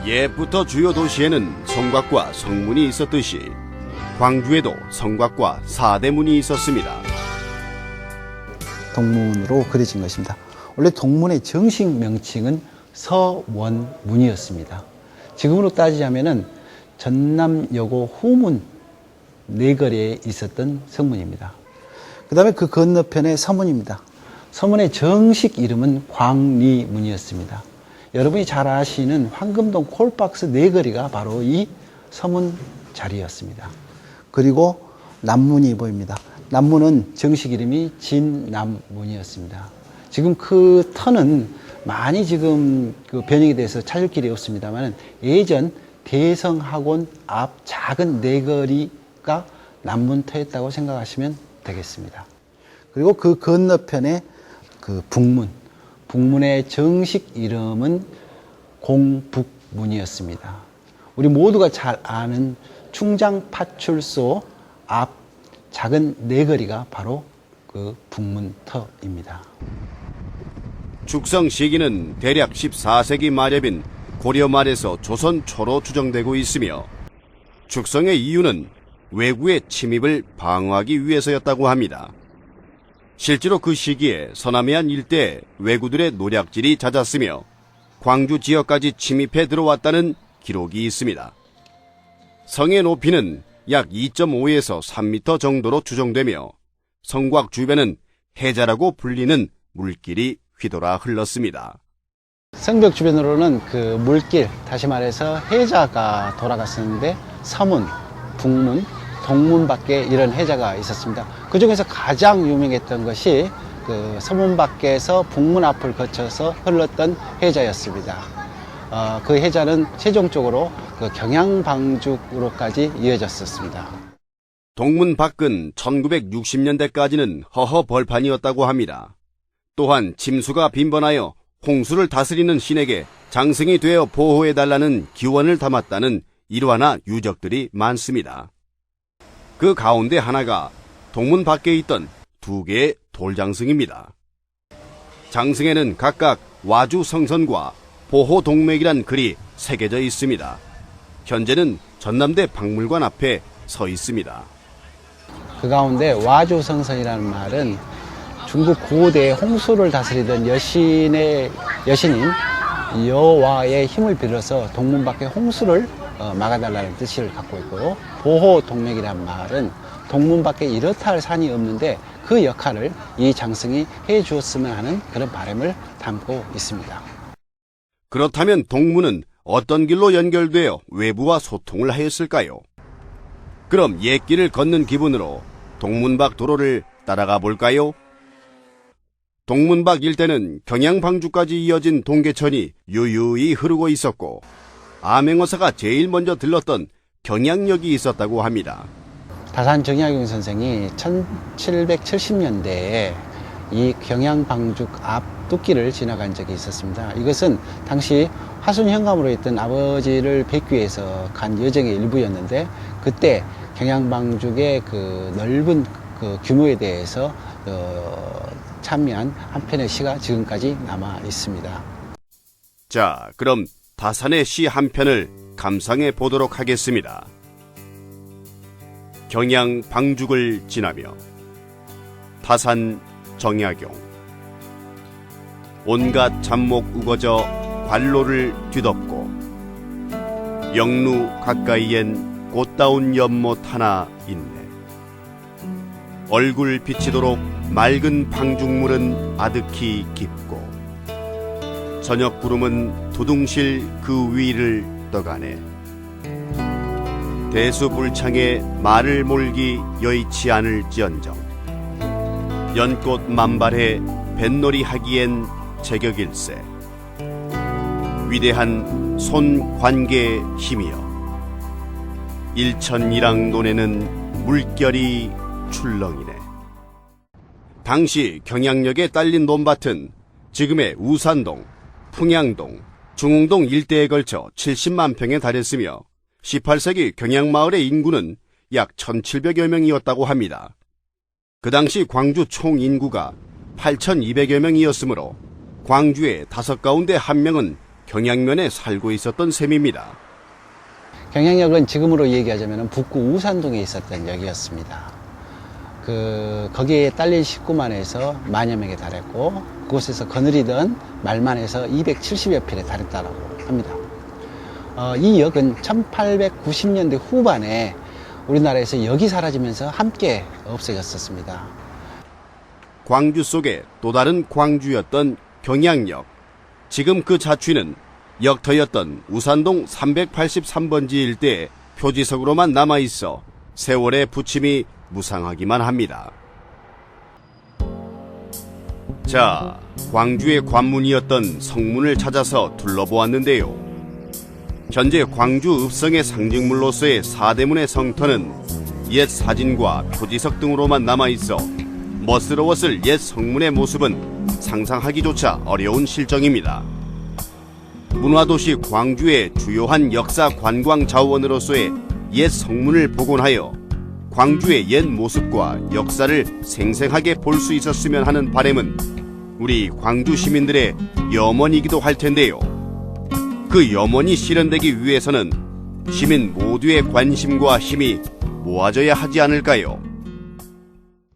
옛부터 주요 도시에는 성곽과 성문이 있었듯이 광주에도 성곽과 사대문이 있었습니다. 동문으로 그려진 것입니다. 원래 동문의 정식 명칭은 서원문이었습니다. 지금으로 따지자면은 전남여고 후문 네거리에 있었던 성문입니다. 그 다음에 그 건너편에 서문입니다. 서문의 정식 이름은 광리문이었습니다. 여러분이 잘 아시는 황금동 콜박스 네거리가 바로 이 서문 자리였습니다. 그리고 남문이 보입니다. 남문은 정식 이름이 진남문이었습니다. 지금 그 터는 많이 지금 그 변형이 돼서 찾을 길이 없습니다만 예전 대성학원 앞 작은 네거리가 남문터였다고 생각하시면 되겠습니다. 그리고 그 건너편에 그 북문의 정식 이름은 공북문이었습니다. 우리 모두가 잘 아는 충장파출소 앞 작은 네거리가 바로 그 북문터입니다. 축성 시기는 대략 14세기 말엽인 고려 말에서 조선 초로 추정되고 있으며 축성의 이유는 왜구의 침입을 방어하기 위해서였다고 합니다. 실제로 그 시기에 서남해안 일대에 왜구들의 노략질이 잦았으며 광주 지역까지 침입해 들어왔다는 기록이 있습니다. 성의 높이는 약 2.5에서 3m 정도로 추정되며 성곽 주변은 해자라고 불리는 물길이 휘돌아 흘렀습니다. 성벽 주변으로는 그 물길, 다시 말해서 해자가 돌아갔었는데 서문, 북문, 동문밖에 이런 해자가 있었습니다. 그 중에서 가장 유명했던 것이 그 서문 밖에서 북문 앞을 거쳐서 흘렀던 해자였습니다. 그 해자는 최종적으로 그 경양방죽으로까지 이어졌었습니다. 동문 밖은 1960년대까지는 허허 벌판이었다고 합니다. 또한 침수가 빈번하여 홍수를 다스리는 신에게 장승이 되어 보호해달라는 기원을 담았다는 일화나 유적들이 많습니다. 그 가운데 하나가 동문 밖에 있던 두 개의 돌장승입니다. 장승에는 각각 와주 성선과 보호 동맥이란 글이 새겨져 있습니다. 현재는 전남대 박물관 앞에 서 있습니다. 그 가운데 와주 성선이라는 말은 중국 고대의 홍수를 다스리던 여신인 여와의 힘을 빌어서 동문 밖의 홍수를 막아달라는 뜻을 갖고 있고요. 보호 동맥이란 말은 동문 밖에 이렇다 할 산이 없는데 그 역할을 이 장승이 해주었으면 하는 그런 바람을 담고 있습니다. 그렇다면 동문은 어떤 길로 연결되어 외부와 소통을 하였을까요? 그럼 옛길을 걷는 기분으로 동문 밖 도로를 따라가 볼까요? 동문 밖 일대는 경양방주까지 이어진 동계천이 유유히 흐르고 있었고 암행어사가 제일 먼저 들렀던 경양역이 있었다고 합니다. 다산 정약용 선생이 1770년대에 이 경양방죽 앞 뚝길을 지나간 적이 있었습니다. 이것은 당시 화순 현감으로 있던 아버지를 뵙기 위해서 간 여정의 일부였는데 그때 경양방죽의 그 넓은 그 규모에 대해서 참여한 한 편의 시가 지금까지 남아 있습니다. 자, 그럼 다산의 시 한 편을 감상해 보도록 하겠습니다. 경양방죽을 지나며 다산 정약용. 온갖 잡목 우거져 관로를 뒤덮고 영루 가까이엔 꽃다운 연못 하나 있네. 얼굴 비치도록 맑은 방죽물은 아득히 깊고 저녁 구름은 두둥실 그 위를 떠가네. 대수불창에 말을 몰기 여의치 않을지언정 연꽃 만발해 뱃놀이 하기엔 제격일세. 위대한 손관계의 힘이여 일천이랑 논에는 물결이 출렁이네. 당시 경양역에 딸린 논밭은 지금의 우산동, 풍양동, 중흥동 일대에 걸쳐 70만 평에 달했으며 18세기 경양마을의 인구는 약 1700여 명이었다고 합니다. 그 당시 광주 총 인구가 8200여 명이었으므로 광주의 5 가운데 1명은 경양면에 살고 있었던 셈입니다. 경양역은 지금으로 얘기하자면 북구 우산동에 있었던 역이었습니다. 거기에 딸린 식구만에서 만여 명에 달했고, 그곳에서 거느리던 말만해서 270여 필에 달했다고 합니다. 이 역은 1890년대 후반에 우리나라에서 역이 사라지면서 함께 없어졌었습니다. 광주 속에 또 다른 광주였던 경양역. 지금 그 자취는 역터였던 우산동 383번지 일대에 표지석으로만 남아있어 세월의 부침이 무상하기만 합니다. 자, 광주의 관문이었던 성문을 찾아서 둘러보았는데요. 현재 광주 읍성의 상징물로서의 사대문의 성터는 옛 사진과 표지석 등으로만 남아있어 멋스러웠을 옛 성문의 모습은 상상하기조차 어려운 실정입니다. 문화도시 광주의 주요한 역사 관광 자원으로서의 옛 성문을 복원하여 광주의 옛 모습과 역사를 생생하게 볼 수 있었으면 하는 바람은 우리 광주 시민들의 염원이기도 할 텐데요. 그 염원이 실현되기 위해서는 시민 모두의 관심과 힘이 모아져야 하지 않을까요?